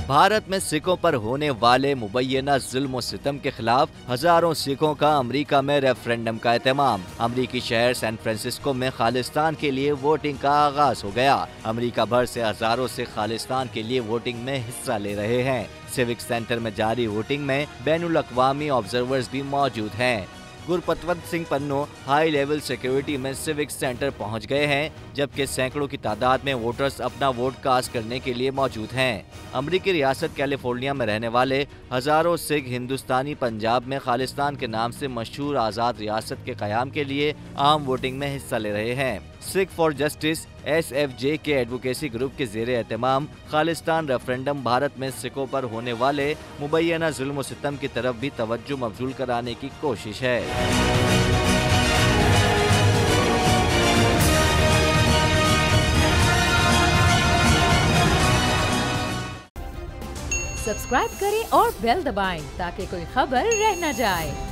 भारत में सिखों पर होने वाले मुबैना जुल्म और सितम के खिलाफ हजारों सिखों का अमेरिका में रेफरेंडम का एहतमाम। अमेरिकी शहर सैन फ्रांसिस्को में खालिस्तान के लिए वोटिंग का आगाज हो गया। अमेरिका भर से हजारों सिख खालिस्तान के लिए वोटिंग में हिस्सा ले रहे हैं। सिविक सेंटर में जारी वोटिंग में बैनुल अक़वामी ऑब्जर्वर्स भी मौजूद हैं। Gurpatwant Singh Pannu high level security में सिविक सेंटर पहुंच गए हैं, जबकि सैकड़ों की तादाद में वोटर्स अपना वोट कास्ट करने के लिए मौजूद हैं। अमेरिकी रियासत कैलिफोर्निया में रहने वाले हजारों सिख हिंदुस्तानी पंजाब में खालिस्तान के नाम से मशहूर आज़ाद रियासत के क़याम के लिए आम वोटिंग में हिस्सा ले रहे हैं। सिख फॉर जस्टिस SFJ के एडवोकेसी ग्रुप के ज़ेरे एहतमाम खालिस्तान रेफरेंडम भारत में सिखों पर होने वाले मुबैना जुल्म सितम की तरफ भी तवज्जो मबजूल कराने की कोशिश है। सब्सक्राइब करें और बेल दबाएं ताकि कोई खबर रह न जाए।